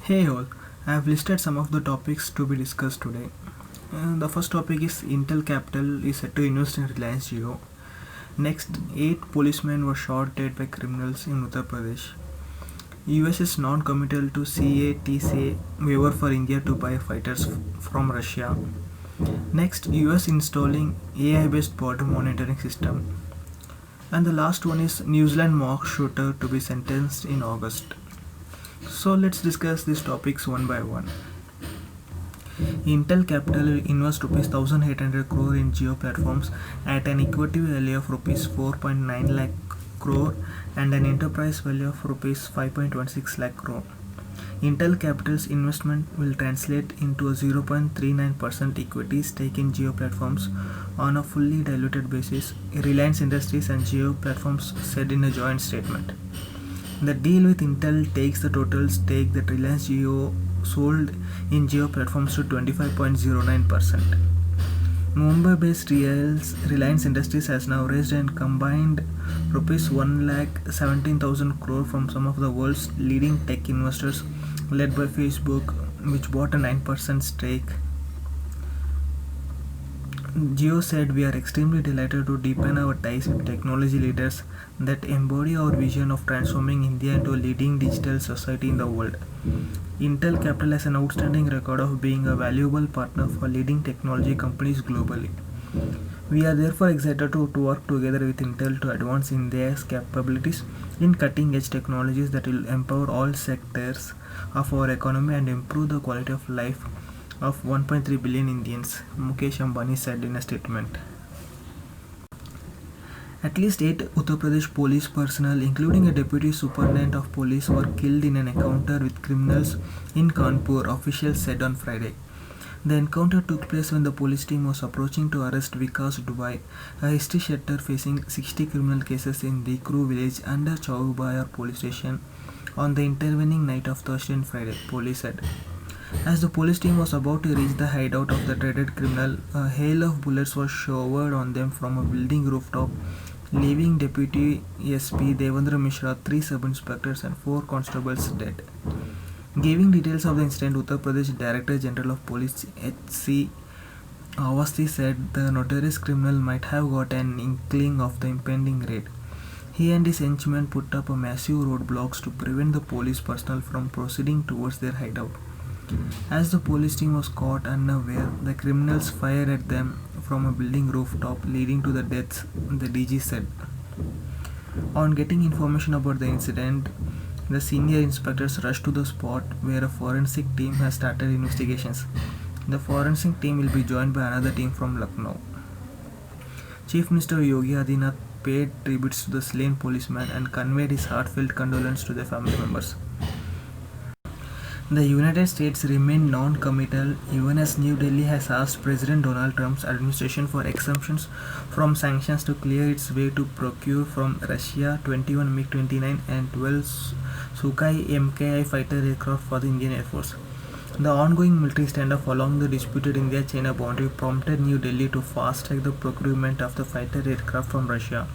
Hey all, I have listed some of the topics to be discussed today. The first topic is Intel Capital is set to invest in Reliance Jio. Next, 8 policemen were shot dead by criminals in Uttar Pradesh. US is non-committal to CATCA waiver for India to buy fighters from Russia. Next, US installing AI-based border monitoring system. And the last one is New Zealand mock shooter to be sentenced in August. So let's discuss these topics one by one. Intel Capital will invest rupees 1800 crore in Geo platforms at an equity value of rupees 4.9 lakh crore and an enterprise value of rupees 5.16 lakh crore. Intel Capital's investment will translate into a 0.39% equity stake in Geo platforms on a fully diluted basis, Reliance Industries and Geo platforms said in a joint statement. The deal with Intel takes the total stake that Reliance Jio sold in Jio platforms to 25.09%. Mumbai-based Reliance Industries has now raised and combined rupees 1,17,000 crore from some of the world's leading tech investors led by Facebook, which bought a 9% stake. Jio said, "We are extremely delighted to deepen our ties with technology leaders that embody our vision of transforming India into a leading digital society in the world. Intel Capital has an outstanding record of being a valuable partner for leading technology companies globally. We are therefore excited to work together with Intel to advance India's capabilities in cutting-edge technologies that will empower all sectors of our economy and improve the quality of life of 1.3 billion Indians," Mukesh Ambani said in a statement. At least 8 Uttar Pradesh police personnel, including a deputy superintendent of police, were killed in an encounter with criminals in Kanpur, officials said on Friday. The encounter took place when the police team was approaching to arrest Vikas Dubai, a history shetter facing 60 criminal cases in Dikru village under Chaubayar police station on the intervening night of Thursday and Friday, police said. As the police team was about to reach the hideout of the dreaded criminal, a hail of bullets was showered on them from a building rooftop, leaving Deputy SP Devendra Mishra, 3 sub-inspectors and 4 constables dead. Giving details of the incident, Uttar Pradesh Director General of Police H.C. Awasthi said the notorious criminal might have got an inkling of the impending raid. He and his henchmen put up a massive roadblocks to prevent the police personnel from proceeding towards their hideout. As the police team was caught unaware, the criminals fired at them from a building rooftop, leading to the deaths, the DG said. On getting information about the incident, the senior inspectors rushed to the spot where a forensic team has started investigations. The forensic team will be joined by another team from Lucknow. Chief Minister Yogi Adityanath paid tributes to the slain policemen and conveyed his heartfelt condolences to their family members. The United States remained non-committal even as New Delhi has asked President Donald Trump's administration for exemptions from sanctions to clear its way to procure from Russia 21 MiG-29 and 12 Sukhoi MKI fighter aircraft for the Indian Air Force. The ongoing military standoff along the disputed India-China boundary prompted New Delhi to fast-track the procurement of the fighter aircraft from Russia.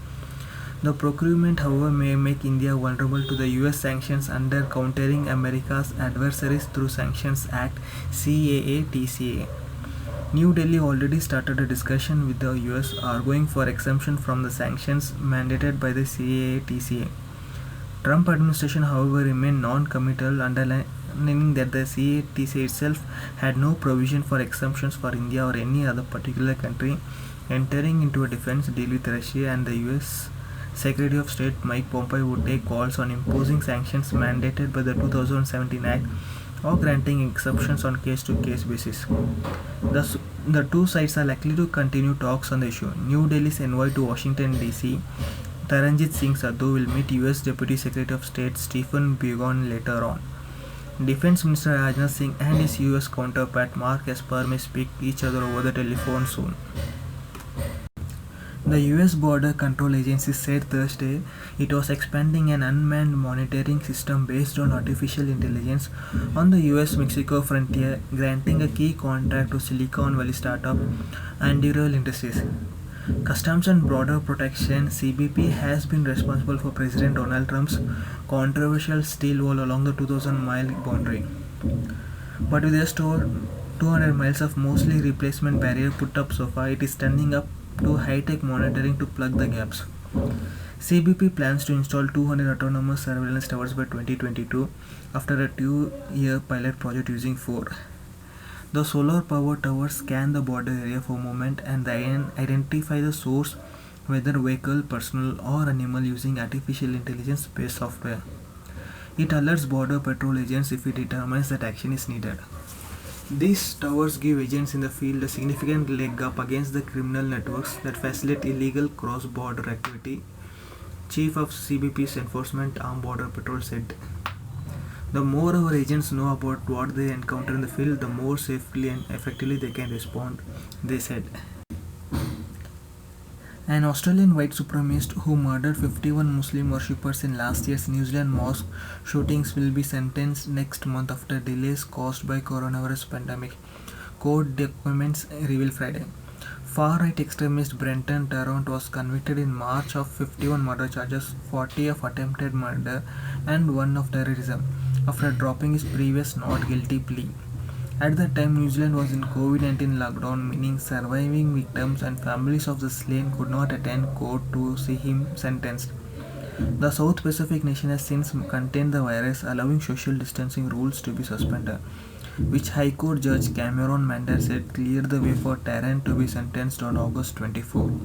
The procurement, however, may make India vulnerable to the US sanctions under Countering America's Adversaries Through Sanctions Act (CAATCA). New Delhi already started a discussion with the US arguing for exemption from the sanctions mandated by the CAATCA. Trump administration, however, remained non-committal, underlining that the CAATCA itself had no provision for exemptions for India or any other particular country entering into a defense deal with Russia, and the US Secretary of State Mike Pompeo would take calls on imposing sanctions mandated by the 2017 Act or granting exceptions on case-to-case basis. The two sides are likely to continue talks on the issue. New Delhi's envoy to Washington DC, Taranjit Singh Sadhu, will meet US Deputy Secretary of State Stephen Biegun later on. Defense Minister Rajnath Singh and his US counterpart Mark Esper may speak each other over the telephone soon. The US Border Control Agency said Thursday it was expanding an unmanned monitoring system based on artificial intelligence on the US-Mexico frontier, granting a key contract to Silicon Valley startup Anduril Industries. Customs and Border Protection (CBP) has been responsible for President Donald Trump's controversial steel wall along the 2,000-mile boundary. But with a store 200 miles of mostly replacement barrier put up so far, it is turning up to high-tech monitoring to plug the gaps. CBP plans to install 200 autonomous surveillance towers by 2022 after a 2-year pilot project using 4. The solar power towers scan the border area for movement and then identify the source, whether vehicle, personal, or animal, using artificial intelligence based software. It alerts border patrol agents if it determines that action is needed. These towers give agents in the field a significant leg up against the criminal networks that facilitate illegal cross-border activity, Chief of CBP's Enforcement Armed Border Patrol said. The more our agents know about what they encounter in the field, the more safely and effectively they can respond, they said. An Australian white supremacist who murdered 51 Muslim worshippers in last year's New Zealand mosque shootings will be sentenced next month after delays caused by coronavirus pandemic, court documents reveal Friday. Far-right extremist Brenton Tarrant was convicted in March of 51 murder charges, 40 of attempted murder and 1 of terrorism, after dropping his previous not guilty plea. At that time, New Zealand was in COVID-19 lockdown, meaning surviving victims and families of the slain could not attend court to see him sentenced. The South Pacific nation has since contained the virus, allowing social distancing rules to be suspended, which High Court Judge Cameron Mander said cleared the way for Tarrant to be sentenced on August 24.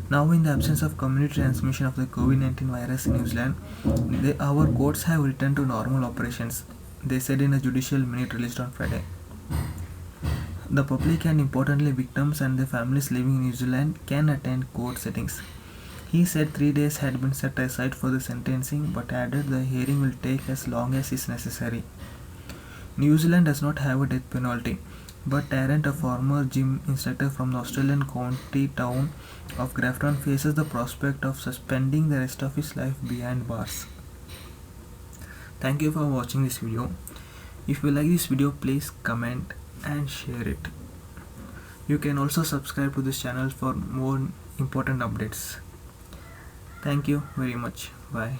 Now, in the absence of community transmission of the COVID-19 virus in New Zealand, our courts have returned to normal operations, they said in a judicial minute released on Friday. The public and importantly victims and their families living in New Zealand can attend court sittings. He said 3 days had been set aside for the sentencing, but added the hearing will take as long as is necessary. New Zealand does not have a death penalty, but Tarrant, a former gym instructor from the Australian county town of Grafton, faces the prospect of spending the rest of his life behind bars. Thank you for watching this video. If you like this video, please comment and share it. You can also subscribe to this channel for more important updates. Thank you very much. Bye.